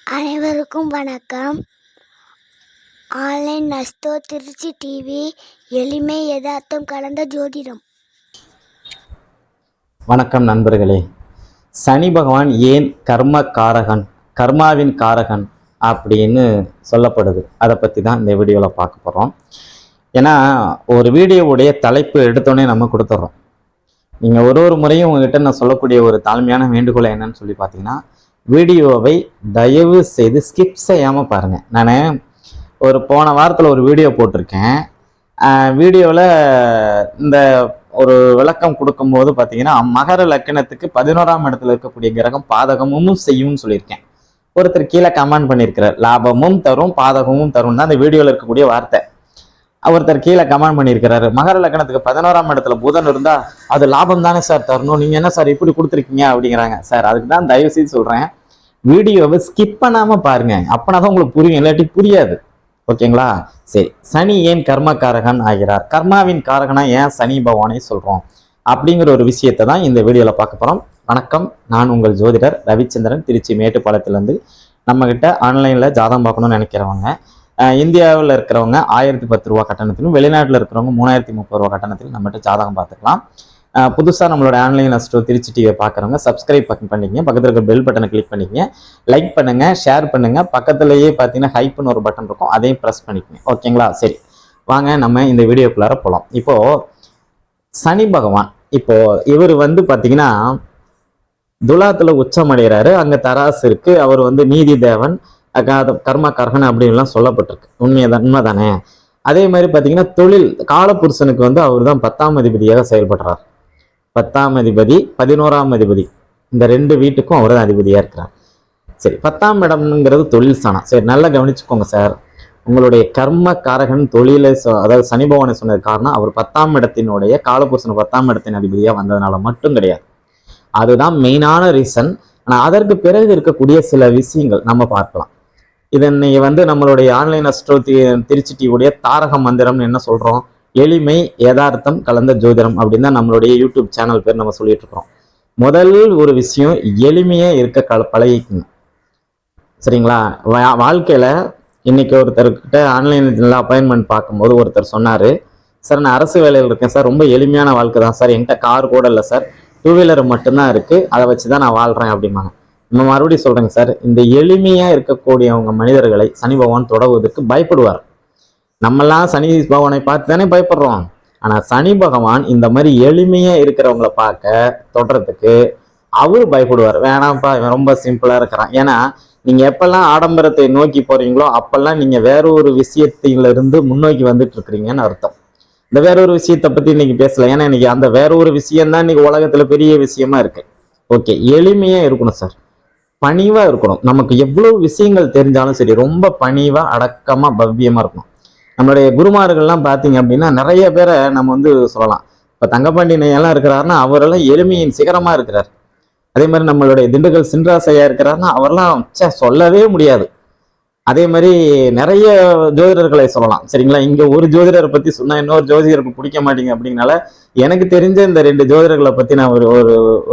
அனைவருக்கும் வணக்கம். Online நஸ்தோ Trichy TV, எளிமை யதார்த்தம் கலந்த ஜோதிடம். வணக்கம் நண்பர்களே. சனி பகவான் ஏன் கர்மாவின் காரகன் அப்படின்னு சொல்லப்படுது, அதை பற்றி தான் இந்த வீடியோவில் பார்க்க போகிறோம். ஏன்னா ஒரு வீடியோவுடைய தலைப்பு எடுத்தோடனே நம்ம கொடுத்துட்றோம். நீங்கள் ஒரு முறையும் உங்ககிட்ட நான் சொல்லக்கூடிய ஒரு தாழ்மையான வேண்டுகோளை என்னன்னு சொல்லி பார்த்தீங்கன்னா, வீடியோவை தயவு செய்து ஸ்கிப் செய்யாமல் பாருங்கள். நான் ஒரு போன வாரத்தில் ஒரு வீடியோ போட்டிருக்கேன். வீடியோவில் இந்த ஒரு விளக்கம் கொடுக்கும்போது பார்த்தீங்கன்னா, மகர லக்கணத்துக்கு 11ஆம் இடத்துல இருக்கக்கூடிய கிரகம் பாதகமும் செய்யும்னு சொல்லியிருக்கேன். ஒருத்தர் கீழே கமெண்ட் பண்ணியிருக்கிறார், லாபமும் தரும் பாதகமும் தரும் தான் அந்த வீடியோவில் இருக்கக்கூடிய வார்த்தை. ஒருத்தர் கீழே கமெண்ட் பண்ணியிருக்கிறாரு, மகர லக்கணத்துக்கு 11ஆம் இடத்துல புதன் இருந்தா அது லாபம் தானே சார் தரணும், நீங்க என்ன சார் இப்படி கொடுத்துருக்கீங்க அப்படிங்கிறாங்க. சார் அதுக்கு தான் தயவு செய்து சொல்றேன், வீடியோவை ஸ்கிப் பண்ணாம பாருங்க, அப்பனாதான் உங்களுக்கு புரியும், இல்லாட்டி புரியாது. ஓகேங்களா? சரி, சனி ஏன் கர்மக்காரகன் ஆகிறார், கர்மாவின் காரகனா ஏன் சனி பகவானை சொல்றோம் அப்படிங்கிற ஒரு விஷயத்தை தான் இந்த வீடியோல பார்க்க போறோம். வணக்கம், நான் உங்கள் ஜோதிடர் ரவிச்சந்திரன், திருச்சி மேட்டுப்பாளையத்திலிருந்து. நம்ம கிட்ட ஆன்லைன்ல ஜாதகம் பார்க்கணும்னு நினைக்கிறவங்க, இந்தியாவில் இருக்கிறவங்க 1010 ரூபா கட்டணத்திலும், வெளிநாட்டில் இருக்கிறவங்க 3030 ரூபா கட்டணத்திலும் நம்மகிட்ட ஜாதகம் பார்த்துக்கலாம். புதுசாக நம்மளோட ஆன்லைன் நஸ்டோ திருச்சி டிவியை பார்க்குறவங்க சப்ஸ்கிரைப் பண்ணிக்கங்க, பக்கத்தில் இருக்கிற பெல் பட்டனை கிளிக் பண்ணிக்கங்க, லைக் பண்ணுங்க, ஷேர் பண்ணுங்க, பக்கத்துலேயே பார்த்தீங்கன்னா ஹைப்னு ஒரு பட்டன் இருக்கும், அதையும் ப்ரெஸ் பண்ணிக்கங்க. ஓகேங்களா? சரி, வாங்க நம்ம இந்த வீடியோக்குள்ளார போகலாம். இப்போ சனி பகவான், இப்போ இவர் பார்த்தீங்கன்னா துலாத்துல உச்சம் அடைகிறாரு. அங்கே தராசு இருக்கு, அவர் நீதி தேவன், கர்மக்காரகன் அப்படின்லாம் சொல்லப்பட்டிருக்கு. உண்மைதானே? அதே மாதிரி பார்த்தீங்கன்னா தொழில் காலபுருஷனுக்கு அவர் தான் 10ஆம் அதிபதியாக செயல்படுறார். 10ஆம் அதிபதி 11ஆம் அதிபதி, இந்த ரெண்டு வீட்டுக்கும் அவர் தான் அதிபதியா இருக்கிறார். சரி, 10ஆம் இடம்ங்கிறது தொழில் ஸ்தானம். சரி, நல்லா கவனிச்சுக்கோங்க சார். உங்களுடைய கர்ம காரகன் தொழிலை அதாவது சனி பகவானை சொன்னது காரணம், அவர் 10ஆம் இடத்தினுடைய காலபுருஷன் 10ஆம் இடத்தின் அதிபதியா வந்ததுனால மட்டும் கிடையாது. அதுதான் மெயினான ரீசன். ஆனால் அதற்கு பிறகு இருக்கக்கூடிய சில விஷயங்கள் நம்ம பார்க்கலாம். இதை இன்னைக்கு நம்மளுடைய ஆன்லைன் அஸ்ட்ரோ திருச்சி டிவியுடைய தாரக மந்திரம்னு என்ன சொல்றோம், எளிமை யதார்த்தம் கலந்த ஜோதிடம் அப்படின்னு தான் நம்மளுடைய யூடியூப் சேனல் பேர் நம்ம சொல்லிட்டு இருக்கிறோம். முதல் ஒரு விஷயம், எளிமையா இருக்க பழகிக்கணும். சரிங்களா? வாழ்க்கையில இன்னைக்கு ஒருத்தர்கிட்ட ஆன்லைன்ல அப்பாயின்மெண்ட் பார்க்கும்போது ஒருத்தர் சொன்னாரு, சார் நான் அரசு வேலையில் இருக்கேன் சார், ரொம்ப எளிமையான வாழ்க்கை தான் சார், என்கிட்ட கார் கூட இல்லை சார், 2 வீலர் மட்டும்தான் இருக்கு, அதை வச்சுதான் நான் வாழ்றேன் அப்படிம்பாங்க. நம்ம மறுபடியும் சொல்றேங்க சார், இந்த எளிமையா இருக்கக்கூடியவங்க மனிதர்களை சனி பகவான் தொடர்வதற்கு பயப்படுவார். நம்மெல்லாம் சனி பகவானை பார்த்து தானே பயப்படுறோம். ஆனா சனி பகவான் இந்த மாதிரி எளிமையா இருக்கிறவங்களை பார்க்க தொடர்றதுக்கு அவரு பயப்படுவார். வேணாம்ப்பா, இவன் ரொம்ப சிம்பிளா இருக்கிறான். ஏன்னா நீங்க எப்பெல்லாம் ஆடம்பரத்தை நோக்கி போறீங்களோ அப்பெல்லாம் நீங்க வேற ஒரு விஷயத்திலிருந்து முன்னோக்கி வந்துட்டு இருக்கிறீங்கன்னு அர்த்தம். இந்த வேற ஒரு விஷயத்தை பத்தி இன்னைக்கு பேசல, ஏன்னா இன்னைக்கு அந்த வேற ஒரு விஷயம் தான் இன்னைக்கு உலகத்துல பெரிய விஷயமா இருக்கு. ஓகே, எளிமையா இருக்கணும் சார், பணிவா இருக்கணும். நமக்கு எவ்வளவு விஷயங்கள் தெரிஞ்சாலும் சரி, ரொம்ப பணிவா அடக்கமா பவ்யமா இருக்கணும். நம்மளுடைய குருமார்கள்லாம் பார்த்தீங்க அப்படின்னா நிறைய பேரை நம்ம சொல்லலாம். இப்போ தங்கப்பாண்டி நையெல்லாம் இருக்கிறாருன்னா அவரெல்லாம் எளிமையின் சிகரமா இருக்கிறார். அதே மாதிரி நம்மளுடைய திண்டுக்கல் சின்ராசையா இருக்கிறாருன்னா அவரெல்லாம் சொல்லவே முடியாது. அதே மாதிரி நிறைய ஜோதிடர்களை சொல்லலாம். சரிங்களா? இங்க ஒரு ஜோதிடரை பத்தி சொன்னா இன்னொரு ஜோதிடருக்கு பிடிக்க மாட்டீங்க அப்படிங்கனால எனக்கு தெரிஞ்ச இந்த 2 ஜோதிடர்களை பத்தி நான்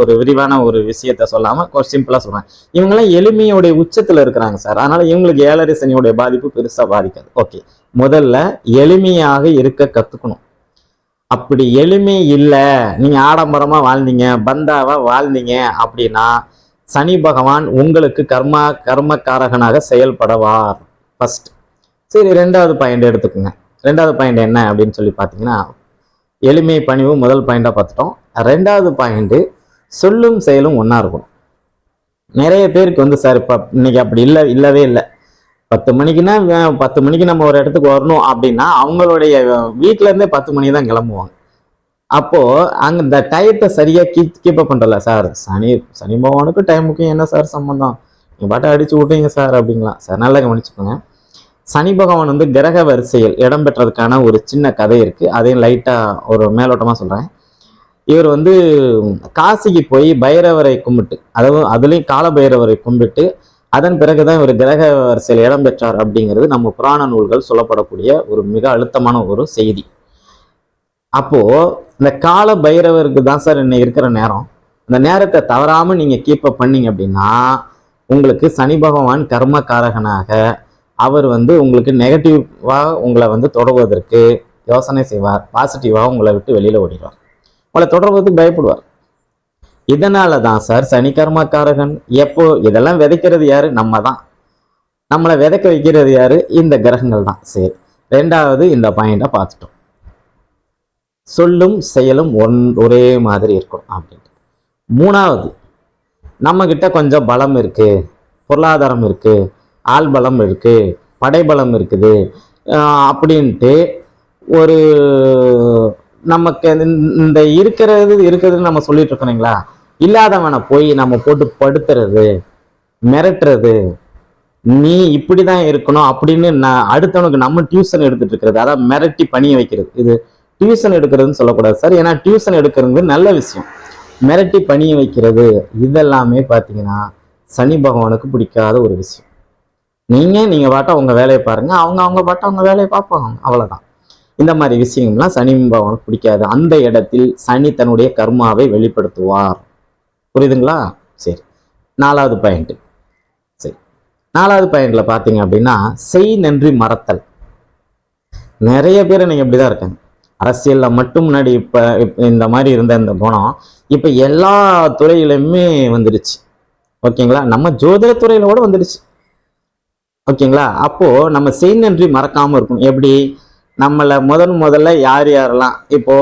ஒரு விரிவான ஒரு விஷயத்த சொல்லாம சிம்பிளா சொல்றேன். இவங்கெல்லாம் எளிமையோடைய உச்சத்துல இருக்கிறாங்க சார், அதனால இவங்களுக்கு 7.5 சனியோடைய பாதிப்பு பெருசா பாதிக்காது. ஓகே, முதல்ல எளிமையாக இருக்க கத்துக்கணும். அப்படி எளிமை இல்லை, நீங்க ஆடம்பரமா வாழ்ந்தீங்க, பந்தாவா வாழ்ந்தீங்க அப்படின்னா சனி பகவான் உங்களுக்கு கர்மக்காரகனாக செயல்படுவார். ஃபர்ஸ்ட். சரி, 2வது பாயிண்ட் எடுத்துக்கோங்க. 2வது பாயிண்ட் என்ன அப்படின்னு சொல்லி பார்த்தீங்கன்னா, எளிமை பணிவு முதல் பாயிண்டா பார்த்துட்டோம். 2வது பாயிண்ட், சொல்லும் செயலும் ஒன்னா இருக்கும். நிறைய பேருக்கு சார் இப்ப இன்னைக்கு அப்படி இல்லவே இல்லை. 10 மணிக்குன்னா 10 மணிக்கு நம்ம ஒரு இடத்துக்கு வரணும் அப்படின்னா அவங்களுடைய வீட்டுல இருந்தே 10 மணி தான் கிளம்புவாங்க. அப்போ அங்க இந்த டயத்தை சரியா கீப் அப் பண்றல சார். சனி பகவானுக்கு டைமுக்கும் என்ன சார் சம்பந்தம், நீங்க பாட்டை அடிச்சு விட்டீங்க சார் அப்படிங்களா சார்? நல்லா கவனிச்சுக்கோங்க. சனி பகவான் கிரக வரிசையில் இடம் பெற்றதுக்கான ஒரு சின்ன கதை இருக்கு, அதையும் லைட்டா ஒரு மேலோட்டமா சொல்றேன். இவர் காசிக்கு போய் பைரவரை கும்பிட்டு, அதாவது அதுலயும் கால பைரவரை கும்பிட்டு அதன் பிறகுதான் இவர் கிரக வரிசையில் இடம் பெற்றார் அப்படிங்கிறது நம்ம புராண நூல்கள் சொல்லப்படக்கூடிய ஒரு மிக அழுத்தமான ஒரு செய்தி. அப்போ இந்த கால பைரவருக்கு தான் சார் இன்னைக்கு இருக்கிற நேரம். அந்த நேரத்தை தவறாம நீங்க கீப் அப் பண்ணீங்க அப்படின்னா உங்களுக்கு சனி பகவான் கர்மகாரகனாக அவர் வந்து உங்களுக்கு நெகட்டிவாக உங்களை வந்து தொடர்வதற்கு யோசனை செய்வார், பாசிட்டிவாக உங்களை விட்டு வெளியில் ஓடிடுவார், உங்களை தொடர்வதற்கு பயப்படுவார். இதனால தான் சார் சனி கர்மக்காரகன். எப்போ இதெல்லாம் விதைக்கிறது யாரு? நம்ம தான். நம்மளை விதைக்க வைக்கிறது யாரு? இந்த கிரகங்கள் தான். சரி, ரெண்டாவது இந்த பாயிண்டை பார்த்துட்டோம். சொல்லும் செயலும் ஒரே மாதிரி இருக்கும் அப்படின்ட்டு. மூணாவது, நம்ம கிட்ட கொஞ்சம் பலம் இருக்கு, பொருளாதாரம் இருக்கு, ஆள் பலம் இருக்கு, படைபலம் இருக்குது அப்படின்ட்டு ஒரு நமக்கு இந்த இருக்கிறதுன்னு நம்ம சொல்லிட்டு இருக்கோங்களா, இல்லாதவனை போய் நம்ம போட்டு படுத்துறது, மிரட்டுறது, நீ இப்படிதான் இருக்கணும் அப்படின்னு அடுத்தவனுக்கு நம்ம டியூஷன் எடுத்துட்டு இருக்கிறது, அதான் மிரட்டி பணிய வைக்கிறது. இது டியூஷன் எடுக்கிறதுன்னு சொல்லக்கூடாது சார், ஏன்னா டியூஷன் எடுக்கிறது நல்ல விஷயம். மிரட்டி பணிய வைக்கிறது இதெல்லாமே பார்த்தீங்கன்னா சனி பகவானுக்கு பிடிக்காத ஒரு விஷயம். நீங்க பாட்டா உங்க வேலையை பாருங்க, அவங்க பாட்டா அவங்க வேலையை பார்ப்பாங்க, அவ்வளவுதான். இந்த மாதிரி விஷயங்கள்லாம் சனி பகவானுக்கு பிடிக்காது. அந்த இடத்தில் சனி தன்னுடைய கர்மாவை வெளிப்படுத்துவார். புரியுதுங்களா? சரி, நாலாவது பாயிண்ட். சரி, நாலாவது பாயிண்ட்ல பாத்தீங்க அப்படின்னா செய் நன்றி மறத்தல். நிறைய பேர் நீங்க இப்படிதான் இருக்காங்க. அரசியல்ல மட்டும் முன்னாடி இப்ப இந்த மாதிரி இருந்த இந்த குணம் இப்ப எல்லா துறையிலுமே வந்துடுச்சு. ஓகேங்களா? நம்ம ஜோதிட துறையில கூட வந்துடுச்சு. ஓகேங்களா? அப்போ நம்ம செய் நன்றி மறக்காம இருக்கணும். எப்படி? நம்மளை முதல்ல யாரெல்லாம் இப்போ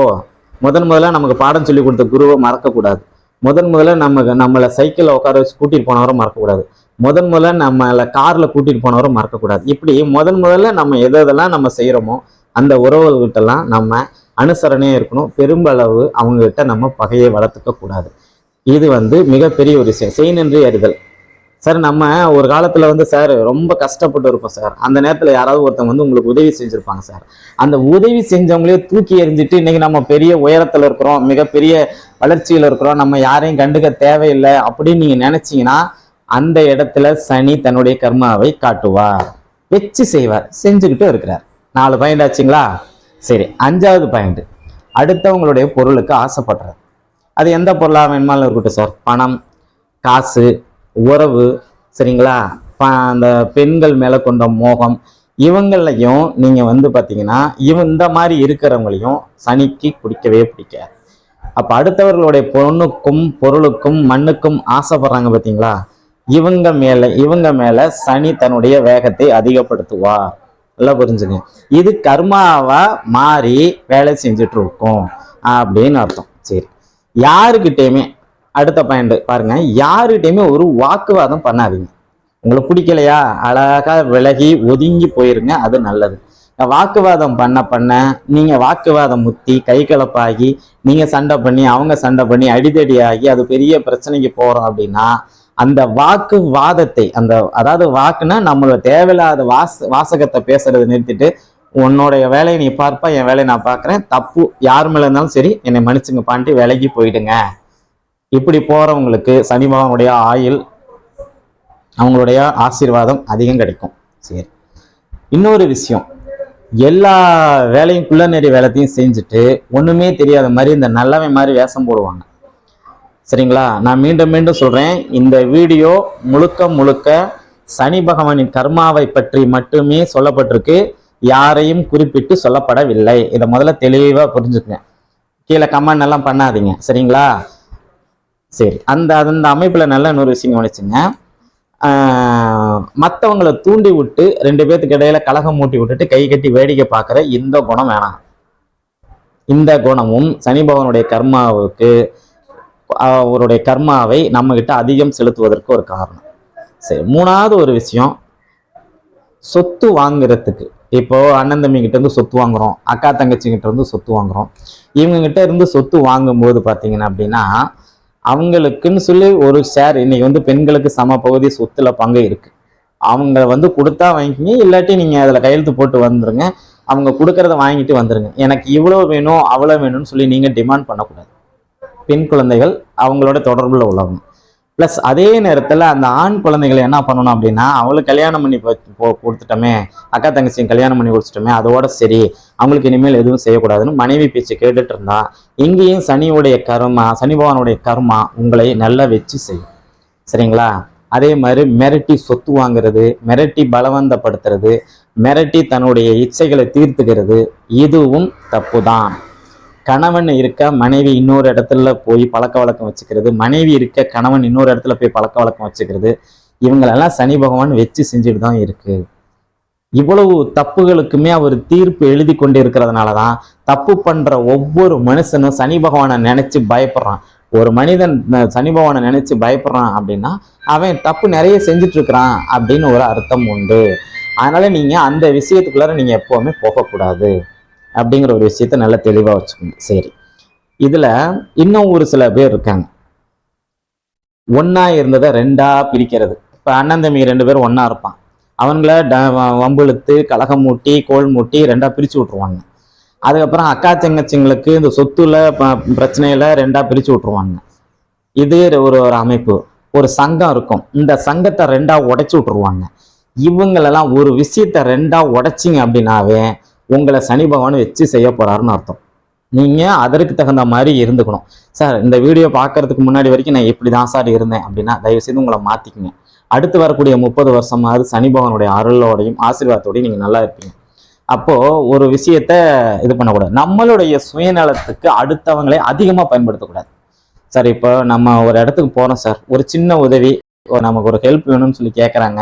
முதல்ல நமக்கு பாடம் சொல்லி கொடுத்த குருவை மறக்கக்கூடாது. முதல்ல நம்மளை சைக்கிளில் உட்கார வச்சு கூட்டிட்டு போனவரை மறக்கக்கூடாது. முதல்ல நம்மளை கார்ல கூட்டிட்டு போனவரை மறக்கக்கூடாது. இப்படி முதல்ல நம்ம எதெல்லாம் நம்ம செய்யறோமோ அந்த உறவுகள்கிட்டலாம் நம்ம அனுசரணையே இருக்கணும். பெரும்பளவு அவங்ககிட்ட நம்ம பகையை வளர்த்துக்க கூடாது. இது வந்து மிகப்பெரிய ஒரு விஷயம். செய் நன்றி அறிதல். சார், நம்ம ஒரு காலத்துல வந்து சார் ரொம்ப கஷ்டப்பட்டு இருப்போம் சார். அந்த நேரத்துல யாராவது ஒருத்தவங்க வந்து உங்களுக்கு உதவி செஞ்சிருப்பாங்க சார். அந்த உதவி செஞ்சவங்களே தூக்கி எறிஞ்சிட்டு இன்னைக்கு நம்ம பெரிய உயரத்துல இருக்கிறோம், மிகப்பெரிய வளர்ச்சியில இருக்கிறோம், நம்ம யாரையும் கண்டுக்க தேவையில்லை அப்படின்னு நீங்க நினைச்சீங்கன்னா அந்த இடத்துல சனி தன்னுடைய கர்மாவை காட்டுவார், வச்சு செய்வார், செஞ்சுக்கிட்டு இருக்கிறார். 4 பாயிண்ட் ஆச்சுங்களா? சரி, 5வது பாயிண்ட், அடுத்தவங்களுடைய பொருளுக்கு ஆசைப்படுறது. அது எந்த பொருளா வேணுமாலும் இருக்கட்டும் சார். பணம், காசு, உறவு, சரிங்களா, அந்த பெண்கள் மேல கொண்ட மோகம், இவங்களையும் நீங்க வந்து பாத்தீங்கன்னா இந்த மாதிரி இருக்கிறவங்களையும் சனிக்கு பிடிக்கவே பிடிக்காது. அப்ப அடுத்தவர்களுடைய பொண்ணுக்கும் பொருளுக்கும் மண்ணுக்கும் ஆசைப்படுறாங்க பார்த்தீங்களா, இவங்க மேல சனி தன்னுடைய வேகத்தை அதிகப்படுத்துவார். நல்லா புரிஞ்சுங்க. இது கர்மாவா மாறி வேலை செஞ்சுட்டு இருக்கும் அப்படின்னு அர்த்தம். சரி, யாருக்கிட்டையுமே அடுத்த பாயிண்ட் பாருங்க, யாருக்கிட்டையுமே ஒரு வாக்குவாதம் பண்ணாதீங்க. உங்களுக்கு பிடிக்கலையா அழகா விலகி ஒதுங்கி போயிருங்க, அது நல்லது. வாக்குவாதம் பண்ண நீங்க வாக்குவாதம் முத்தி கை கலப்பாகி நீங்க சண்டை பண்ணி அவங்க சண்டை பண்ணி அடிதடி ஆகி அது பெரிய பிரச்சனைக்கு போறோம் அப்படின்னா அந்த வாக்குவாதத்தை அதாவது வாக்குன்னா நம்மளோட தேவையில்லாத வாசகத்தை பேசுறதை நிறுத்திட்டு உன்னோடைய வேலையை நீ பார்ப்பா, என் வேலையை நான் பார்க்குறேன், தப்பு யார் மேல இருந்தாலும் சரி என்னை மன்னிச்சுங்க பாண்டி விலகி போயிடுங்க. இப்படி போறவங்களுக்கு சனி பகவானுடைய ஆயுள் அவங்களுடைய ஆசீர்வாதம் அதிகம் கிடைக்கும். சரி, இன்னொரு விஷயம், எல்லா வேலையும் குள்ளநெறி வேலைத்தையும் செஞ்சுட்டு ஒண்ணுமே தெரியாத மாதிரி இந்த நல்லவன் மாதிரி வேஷம் போடுவாங்க. சரிங்களா? நான் மீண்டும் சொல்றேன், இந்த வீடியோ முழுக்க சனி பகவானின் கர்மாவை பற்றி மட்டுமே சொல்லப்பட்டிருக்கு, யாரையும் குறிப்பிட்டு சொல்லப்படவில்லை. இதை முதல்ல தெளிவா புரிஞ்சுக்குங்க. கீழே கமெண்ட் எல்லாம் பண்ணாதீங்க, சரிங்களா? சரி, அந்த அமைப்புல நல்ல இன்னொரு விஷயம் கவனிச்சுங்க. மற்றவங்களை தூண்டி விட்டு 2 பேத்துக்கு இடையில கலகம் மூட்டி விட்டுட்டு கை கட்டி வேடிக்கை பார்க்குற இந்த குணம் வேணாம். இந்த குணமும் சனி பகவானுடைய கர்மாவுக்கு அவருடைய கர்மாவை நம்ம கிட்ட அதிகம் செலுத்துவதற்கு ஒரு காரணம். சரி, 3வது ஒரு விஷயம், சொத்து வாங்குறதுக்கு. இப்போ அண்ணன் தம்பி கிட்ட இருந்து சொத்து வாங்குறோம், அக்கா தங்கச்சி கிட்ட இருந்து சொத்து வாங்குறோம். இவங்க கிட்ட இருந்து சொத்து வாங்கும்போது பாத்தீங்கன்னா அப்படின்னா அவங்களுக்குன்னு சொல்லி ஒரு ஷேர், இன்னைக்கு வந்து பெண்களுக்கு சம பகுதி சொத்துல பங்கு இருக்கு. அவங்க வந்து கொடுத்தா வாங்கிக்கிங்க, இல்லாட்டி நீங்க அதுல கையெழுத்து போட்டு வந்துருங்க. அவங்க கொடுக்கறத வாங்கிட்டு வந்துருங்க. எனக்கு இவ்வளவு வேணும் அவ்வளவு வேணும்னு சொல்லி நீங்க டிமாண்ட் பண்ணக்கூடாது. பெண் குழந்தைகள் அவங்களோட தொடர்புல உள்ளவங்க. பிளஸ் அதே நேரத்துல அந்த ஆண் குழந்தைகளை என்ன பண்ணணும் அப்படின்னா, அவங்களுக்கு கல்யாணம் பண்ணி கொடுத்துட்டோமே, அக்கா தங்கச்சியும் கல்யாணம் பண்ணி கொடுத்துட்டோமே, அதோட சரி அவங்களுக்கு இனிமேல் எதுவும் செய்யக்கூடாதுன்னு மனைவி பேச்சு கேட்டுட்டு இருந்தா இங்கேயும் சனி பகவானுடைய கர்மா உங்களை நல்லா வச்சு செய்யும். சரிங்களா? அதே மாதிரி மிரட்டி சொத்து வாங்குறது, மிரட்டி பலவந்தப்படுத்துறது, மிரட்டி தன்னுடைய இச்சைகளை தீர்த்துக்கிறது, இதுவும் தப்பு தான். கணவன் இருக்க மனைவி இன்னொரு இடத்துல போய் பழக்க வழக்கம் வச்சுக்கிறது, மனைவி இருக்க கணவன் இன்னொரு இடத்துல போய் பழக்க வழக்கம் வச்சுக்கிறது, இவங்களெல்லாம் சனி பகவான் வச்சு செஞ்சுட்டு தான் இருக்கு. இவ்வளவு தப்புகளுக்குமே அவர் தீர்ப்பு எழுதி கொண்டு இருக்கிறதுனால தான் தப்பு பண்ற ஒவ்வொரு மனுஷனும் சனி பகவானை நினைச்சு பயப்படுறான். ஒரு மனிதன் சனி பகவானை நினைச்சு பயப்படுறான் அப்படின்னா அவன் தப்பு நிறைய செஞ்சுட்டு இருக்கிறான் அப்படின்னு ஒரு அர்த்தம் உண்டு. அதனால நீங்க அந்த விஷயத்துக்குள்ளார நீங்க எப்பவுமே போகக்கூடாது அப்படிங்கிற ஒரு விஷயத்த நல்லா தெளிவா வச்சுக்கோங்க. சரி, இதுல இன்னும் ஒரு சில பேர் இருக்காங்க, ஒன்னா இருந்ததை ரெண்டா பிரிக்கிறது. இப்ப அண்ணன் தம்பி 2 பேரும் ஒன்னா இருப்பான், அவங்கள வம்புழுத்து கலகம் மூட்டி கோல் மூட்டி ரெண்டா பிரிச்சு விட்டுருவாங்க. அதுக்கப்புறம் அக்கா தங்கச்சிங்களுக்கு இந்த சொத்துல பிரச்சனையில ரெண்டா பிரிச்சு விட்டுருவாங்க. இது ஒரு அமைப்பு. ஒரு சங்கம் இருக்கும், இந்த சங்கத்தை ரெண்டா உடைச்சு விட்டுருவாங்க. இவங்களெல்லாம் ஒரு விஷயத்த ரெண்டா உடைச்சிங்க அப்படின்னாவே உங்களை சனி பகவான் வச்சு செய்ய போறாருன்னு அர்த்தம். நீங்க அதற்கு தகுந்த மாதிரி இருந்துக்கணும். சார், இந்த வீடியோ பார்க்கறதுக்கு முன்னாடி வரைக்கும் நான் இப்படி தான் சார் இருந்தேன் அப்படின்னா தயவு செய்து உங்களை மாத்திக்கங்க. அடுத்து வரக்கூடிய 30 வருஷமாவது சனி பகவானுடைய அருளோடையும் ஆசீர்வாதத்தோடையும் நீங்க நல்லா இருப்பீங்க. அப்போ ஒரு விஷயத்த இது பண்ணக்கூடாது. நம்மளுடைய சுயநலத்துக்கு அடுத்தவங்களை அதிகமா பயன்படுத்தக்கூடாது. சார், இப்போ நம்ம ஒரு இடத்துக்கு போறோம் சார், ஒரு சின்ன உதவி, நமக்கு ஒரு ஹெல்ப் வேணும்னு சொல்லி கேட்குறாங்க.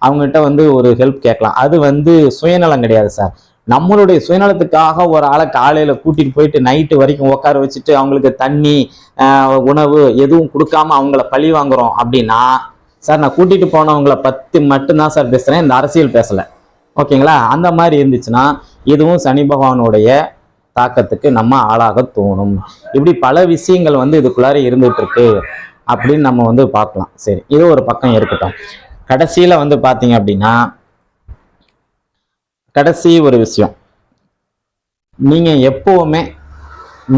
அவங்ககிட்ட ஒரு ஹெல்ப் கேட்கலாம். அது சுயநலம் கிடையாது சார். நம்மளுடைய சுயநலத்துக்காக ஒரு ஆளை காலையில கூட்டிட்டு போயிட்டு நைட்டு வரைக்கும் உட்கார வச்சுட்டு அவங்களுக்கு தண்ணி உணவு எதுவும் கொடுக்காம அவங்கள பழி வாங்குறோம் அப்படின்னா, சார் நான் கூட்டிட்டு போனவங்களை பத்தி மட்டும்தான் சார் பேசுறேன், இந்த அரசியல் பேசல, ஓகேங்களா? அந்த மாதிரி இருந்துச்சுன்னா இதுவும் சனி பகவானுடைய தாக்கத்துக்கு நம்ம ஆளாக தோணும். இப்படி பல விஷயங்கள் இதுக்குள்ளார இருந்துட்டு இருக்கு அப்படின்னு நம்ம பார்க்கலாம். சரி, இது ஒரு பக்கம் இருக்கட்டும். கடைசியில பாத்தீங்க அப்படின்னா, கடைசி ஒரு விஷயம், நீங்க எப்பவுமே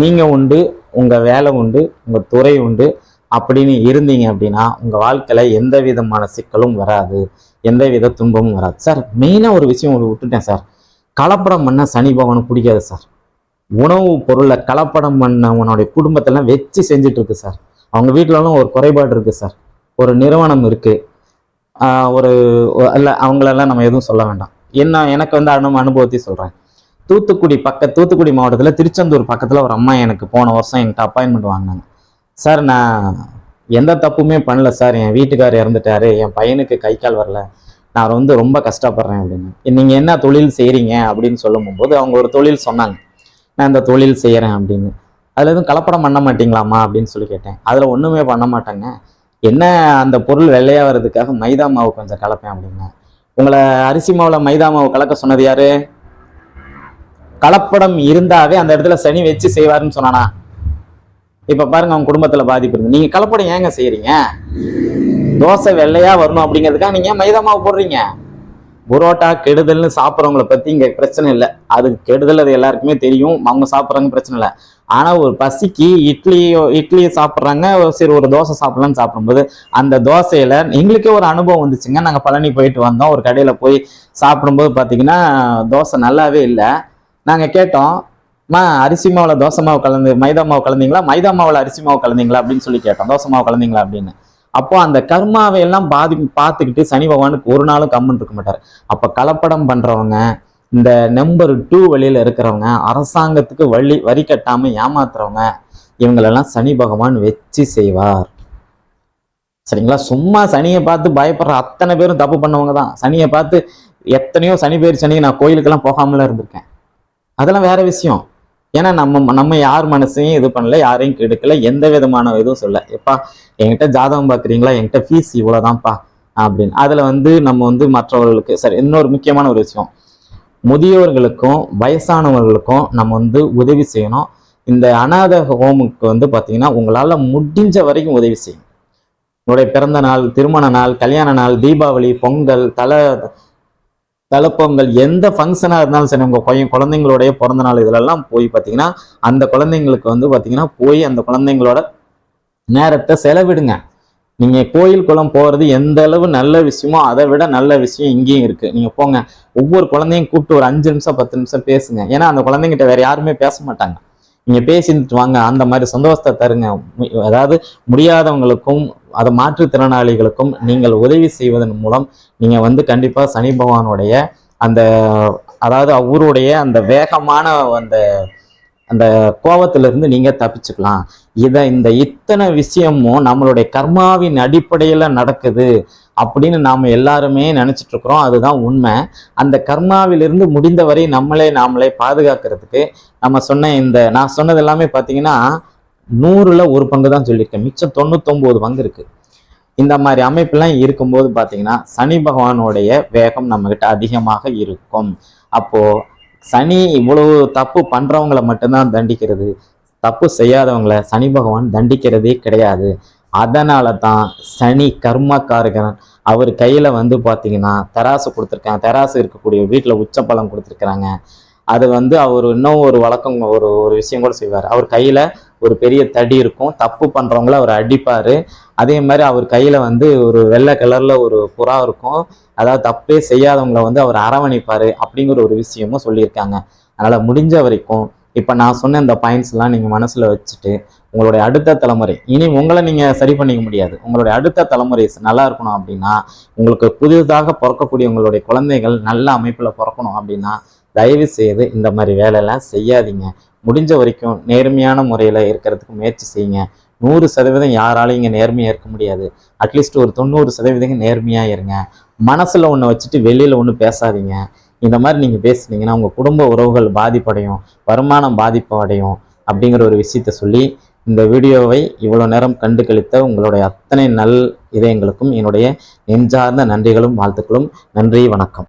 நீங்க உண்டு, உங்க வேலை உண்டு, உங்க துறை உண்டு அப்படின்னு இருந்தீங்க அப்படின்னா உங்க வாழ்க்கையில எந்த விதமான சிக்கலும் வராது, எந்த வித துன்பமும் வராது. சார், மெயினா ஒரு விஷயம் உங்களுக்கு விட்டுட்டேன் சார், கலப்படம் பண்ண சனி பகவானுக்கு பிடிக்காது சார். உணவு பொருளை கலப்படம் பண்ணவனுடைய குடும்பத்தெல்லாம் வச்சு செஞ்சுட்டு இருக்கு சார். அவங்க வீட்டிலலாம் ஒரு குறைபாடு இருக்கு சார். ஒரு நிறுவனம் இருக்கு, ஒரு அல்ல, அவங்களெல்லாம் நம்ம எதுவும் சொல்ல வேண்டாம். எனக்கு அனுபவத்தையும் சொல்றேன். தூத்துக்குடி மாவட்டத்தில் திருச்செந்தூர் பக்கத்துல ஒரு அம்மா எனக்கு போன வருஷம் என்கிட்ட அப்பாயின்மெண்ட் வாங்கினாங்க. சார், நான் எந்த தப்புமே பண்ணல சார், என் வீட்டுக்காரர் இறந்துட்டாரு, என் பையனுக்கு கை கால் வரல, நான் ரொம்ப கஷ்டப்படுறேன் அப்படின்னு. நீங்க என்ன தொழில் செய்றீங்க அப்படின்னு சொல்லும் போது அவங்க ஒரு தொழில் சொன்னாங்க. நான் இந்த தொழில் செய்யறேன் அப்படின்னு. அதுல எதுவும் கலப்படம் பண்ண மாட்டீங்களாமா அப்படின்னு சொல்லி கேட்டேன். அதுல ஒண்ணுமே பண்ண மாட்டாங்க, என்ன அந்த பொருள் வெள்ளையா வர்றதுக்காக மைதா மாவு கொஞ்சம் கலப்பேன் அப்படின்னு. உங்களை அரிசி மாவுல மைதா மாவு கலக்க சொன்னது யாரு? கலப்படம் இருந்தாவே அந்த இடத்துல சனி வச்சு செய்வாருன்னு சொன்னானா? இப்ப பாருங்க, அவங்க குடும்பத்துல பாதிப்பு இருக்கு. நீங்க கலப்படம் ஏங்க செய்யறீங்க? தோசை வெள்ளையா வரணும் அப்படிங்கிறதுக்காக நீங்க மைதா மாவு போடுறீங்க. புரோட்டா கெடுதல்னு சாப்பிட்றவங்களை பத்தி இங்க பிரச்சனை இல்லை, அது கெடுதல், அது எல்லாருக்குமே தெரியும், அவங்க சாப்பிட்றாங்க, பிரச்சனை இல்லை. ஆனா ஒரு பசிக்கு இட்லியை சாப்பிட்றாங்க, சரி ஒரு தோசை சாப்பிடலாம்னு சாப்பிடும்போது அந்த தோசையில எங்களுக்கே ஒரு அனுபவம் வந்துச்சுங்க. நாங்க பழனி போயிட்டு வந்தோம், ஒரு கடையில போய் சாப்பிடும்போது பாத்தீங்கன்னா தோசை நல்லாவே இல்லை. நாங்க கேட்டோம், அரிசி மாவுல தோசை மாவு கலந்து மைதா மாவு கலந்தீங்களா, மைதா மாவுல அரிசி மாவு கலந்தீங்களா அப்படின்னு சொல்லி கேட்டோம், தோசை மாவு கலந்தீங்களா அப்படின்னு. அப்போ அந்த கர்மாவை எல்லாம் பார்த்துக்கிட்டு சனி பகவானுக்கு ஒரு நாளும் கம்முன்னு இருக்க மாட்டார். அப்ப கலப்படம் பண்றவங்க, இந்த நம்பர் 2 வழியில இருக்கிறவங்க, அரசாங்கத்துக்கு வரி கட்டாம ஏமாத்துறவங்க, இவங்களெல்லாம் சனி பகவான் வச்சு செய்வார். சரிங்களா? சும்மா சனியை பார்த்து பயப்படுற அத்தனை பேரும் தப்பு பண்ணவங்க தான். சனியை பார்த்து எத்தனையோ சனி பேர் சனி நான் கோயிலுக்கெல்லாம் போகாமல இருந்திருக்கேன், அதெல்லாம் வேற விஷயம். ஏன்னா நம்ம யார் மனசையும் இது பண்ணல, யாரையும் கெடுக்கல, எந்த விதமான இதுவும் சொல்ல. எப்பா என்கிட்ட ஜாதகம் பாக்குறீங்களா, என்கிட்ட ஃபீஸ் இவ்வளவுதான்ப்பா அப்படின்னு. அதுல நம்ம மற்றவர்களுக்கு சரி. இன்னொரு முக்கியமான ஒரு விஷயம், முதியோர்களுக்கும் வயசானவர்களுக்கும் நம்ம உதவி செய்யணும். இந்த அநாத ஹோமுக்கு பாத்தீங்கன்னா உங்களால முடிஞ்ச வரைக்கும் உதவி செய்யும். உங்களுடைய பிறந்த நாள், திருமண நாள், கல்யாண நாள், தீபாவளி, பொங்கல், தலைப்பொங்கல், எந்த ஃபங்க்ஷனா இருந்தாலும் சரி, உங்க குழந்தைங்களுடைய பிறந்த நாள் இதுலெல்லாம் போய் பார்த்தீங்கன்னா அந்த குழந்தைங்களுக்கு பார்த்தீங்கன்னா போய் அந்த குழந்தைங்களோட நேரத்தை செலவிடுங்க. நீங்க கோயில் குளம் போறது எந்த அளவு நல்ல விஷயமோ அதை விட நல்ல விஷயம் இங்கேயும் இருக்கு. நீங்க போங்க, ஒவ்வொரு குழந்தையும் கூப்பிட்டு ஒரு 5 நிமிஷம் 10 நிமிஷம் பேசுங்க. ஏன்னா அந்த குழந்தைங்கிட்ட வேற யாருமே பேச மாட்டாங்க. நீங்கள் பேசிட்டு வாங்க, அந்த மாதிரி சந்தோஷத்தை தருங்க. அதாவது முடியாதவங்களுக்கும் அதை மாற்றுத்திறனாளிகளுக்கும் நீங்கள் உதவி செய்வதன் மூலம் நீங்கள் வந்து கண்டிப்பாக சனி பகவானுடைய அந்த அதாவது அவருடைய அந்த வேகமான அந்த அந்த கோபத்திலிருந்து நீங்க தப்பிச்சுக்கலாம். இந்த இத்தனை விஷயமும் நம்மளுடைய கர்மாவின் அடிப்படையில நடக்குது அப்படின்னு நாம எல்லாருமே நினைச்சிட்டு இருக்கிறோம். அதுதான் உண்மை. அந்த கர்மாவிலிருந்து முடிந்தவரை நாமளே பாதுகாக்கிறதுக்கு நம்ம சொன்ன நான் சொன்னது எல்லாமே பார்த்தீங்கன்னா 100ல் 1 பங்கு தான் சொல்லியிருக்கேன். மிச்சம் 99 பங்கு இருக்கு. இந்த மாதிரி அமைப்பெல்லாம் இருக்கும்போது பார்த்தீங்கன்னா சனி பகவானுடைய வேகம் நம்ம கிட்ட அதிகமாக இருக்கும். அப்போ சனி இவ்வளவு தப்பு பண்றவங்களை மட்டும்தான் தண்டிக்கிறது, தப்பு செய்யாதவங்களை சனி பகவான் தண்டிக்கிறதே கிடையாது. அதனால தான் சனி கர்மக்காரகன். அவர் கையில வந்து பார்த்தீங்கன்னா தராசு கொடுத்துருக்காங்க. தராசு இருக்கக்கூடிய வீட்டில் உச்சப்பழம் கொடுத்துருக்குறாங்க. அது வந்து அவர் இன்னும் ஒரு வழக்கம் ஒரு விஷயம் கூட செய்வார். அவர் கையில ஒரு பெரிய தடி இருக்கும். தப்பு பண்றவங்கள அவர் அடிப்பாரு. அதே மாதிரி அவர் கையில வந்து ஒரு வெள்ளை கலர்ல ஒரு புறா இருக்கும். அதாவது தப்பே செய்யாதவங்களை வந்து அவர் அரவணைப்பாரு அப்படிங்கிற ஒரு விஷயமும் சொல்லியிருக்காங்க. அதனால முடிஞ்ச வரைக்கும் இப்ப நான் சொன்ன இந்த பாயிண்ட்ஸ் எல்லாம் நீங்க மனசுல வச்சுட்டு உங்களுடைய அடுத்த தலைமுறை, இனி உங்களை நீங்க சரி பண்ணிக்க முடியாது, உங்களுடைய அடுத்த தலைமுறை நல்லா இருக்கணும் அப்படின்னா, உங்களுக்கு புதிதாக பிறக்கக்கூடிய உங்களுடைய குழந்தைகள் நல்ல அமைப்புல பிறக்கணும் அப்படின்னா தயவு செய்து இந்த மாதிரி வேலையெல்லாம் செய்யாதீங்க. முடிஞ்ச வரைக்கும் நேர்மையான முறையில் இருக்கிறதுக்கு முயற்சி செய்யுங்க. 100% யாராலையும் இங்கே நேர்மையாக இருக்க முடியாது. அட்லீஸ்ட் ஒரு 90% நேர்மையாக இருங்க. மனசில் ஒன்று வச்சுட்டு வெளியில் ஒன்று பேசாதீங்க. இந்த மாதிரி நீங்கள் பேசுனீங்கன்னா உங்கள் குடும்ப உறவுகள் பாதிப்படையும், வருமானம் பாதிப்பு அடையும் அப்படிங்கிற ஒரு விஷயத்த சொல்லி இந்த வீடியோவை இவ்வளோ நேரம் கண்டு கழித்த உங்களுடைய அத்தனை நல் இதயங்களுக்கும் என்னுடைய நெஞ்சார்ந்த நன்றிகளும் வாழ்த்துக்களும். நன்றி, வணக்கம்.